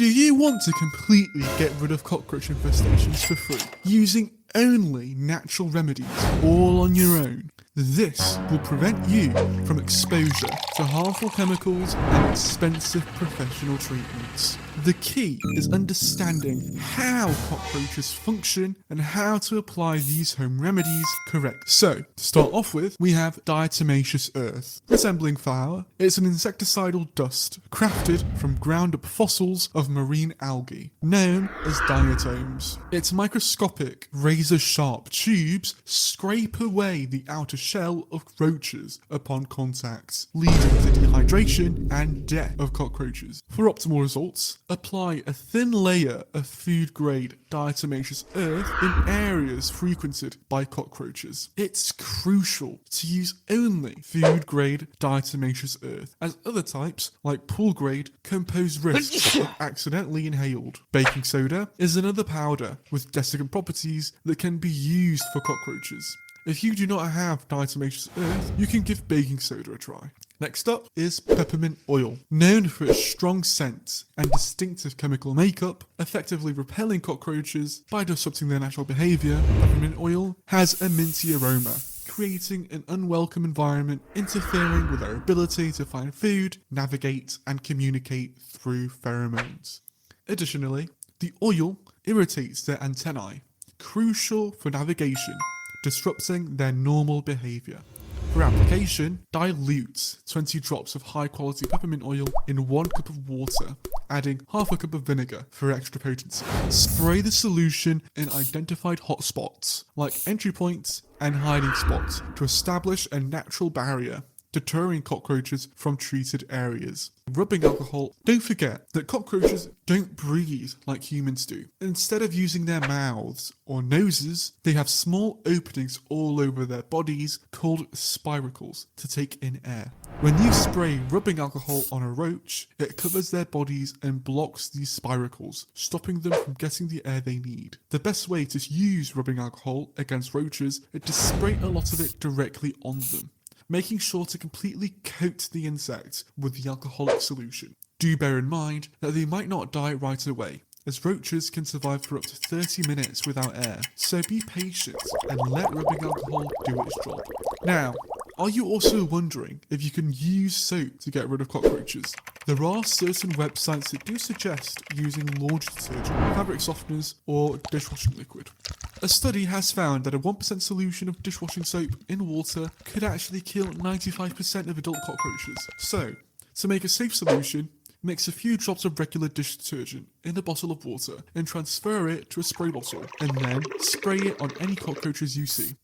Do you want to completely get rid of cockroach infestations for free, using only natural remedies, all on your own? This will prevent you from exposure to harmful chemicals and expensive professional treatments. The key is understanding how cockroaches function and how to apply these home remedies correctly. So, to start off with, we have Diatomaceous Earth. Resembling flour, it's an insecticidal dust crafted from ground up fossils of marine algae, known as diatoms. Its microscopic, razor-sharp tubes scrape away the outer shell of roaches upon contact, leading to dehydration and death of cockroaches. For optimal results, apply a thin layer of food-grade diatomaceous earth in areas frequented by cockroaches. It's crucial to use only food-grade diatomaceous earth, as other types, like pool-grade, can pose risks if accidentally inhaled. Baking soda is another powder with desiccant properties that can be used for cockroaches. If you do not have diatomaceous earth, you can give baking soda a try. Next up is peppermint oil. Known for its strong scent and distinctive chemical makeup, effectively repelling cockroaches by disrupting their natural behaviour, peppermint oil has a minty aroma, creating an unwelcome environment, interfering with their ability to find food, navigate, and communicate through pheromones. Additionally, the oil irritates their antennae, crucial for navigation, disrupting their normal behaviour. For application, dilute 20 drops of high quality peppermint oil in 1 cup of water, adding half a cup of vinegar for extra potency. Spray the solution in identified hotspots, like entry points and hiding spots, to establish a natural barrier, deterring cockroaches from treated areas. Rubbing alcohol. Don't forget that cockroaches don't breathe like humans do. Instead of using their mouths or noses, they have small openings all over their bodies called spiracles to take in air. When you spray rubbing alcohol on a roach, it covers their bodies and blocks these spiracles, stopping them from getting the air they need. The best way to use rubbing alcohol against roaches is to spray a lot of it directly on them, making sure to completely coat the insect with the alcoholic solution. Do bear in mind that they might not die right away, as roaches can survive for up to 30 minutes without air, so be patient and let rubbing alcohol do its job. Now, are you also wondering if you can use soap to get rid of cockroaches? There are certain websites that do suggest using laundry detergent, fabric softeners, or dishwashing liquid. A study has found that a 1% solution of dishwashing soap in water could actually kill 95% of adult cockroaches. So, to make a safe solution, mix a few drops of regular dish detergent in a bottle of water and transfer it to a spray bottle, and then spray it on any cockroaches you see.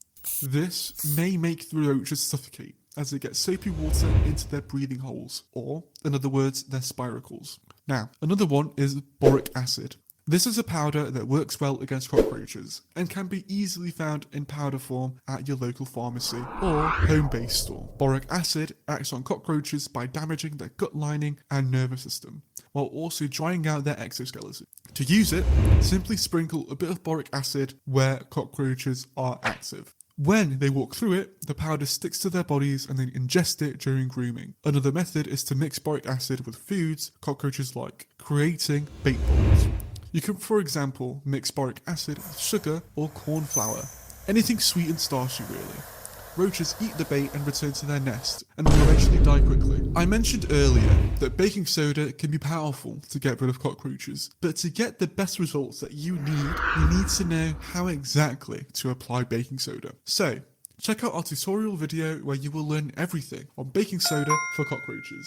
This may make the roaches suffocate as they get soapy water into their breathing holes, or, in other words, their spiracles. Now, another one is Boric Acid. This is a powder that works well against cockroaches and can be easily found in powder form at your local pharmacy or home-based store. Boric acid acts on cockroaches by damaging their gut lining and nervous system, while also drying out their exoskeleton. To use it, simply sprinkle a bit of boric acid where cockroaches are active. When they walk through it, the powder sticks to their bodies and they ingest it during grooming. Another method is to mix boric acid with foods cockroaches like, creating bait balls. You can, for example, mix boric acid with sugar or corn flour. Anything sweet and starchy, really. Roaches eat the bait and return to their nest, and will eventually die quickly. I mentioned earlier that baking soda can be powerful to get rid of cockroaches, but to get the best results that you need to know how exactly to apply baking soda. So, check out our tutorial video where you will learn everything on baking soda for cockroaches.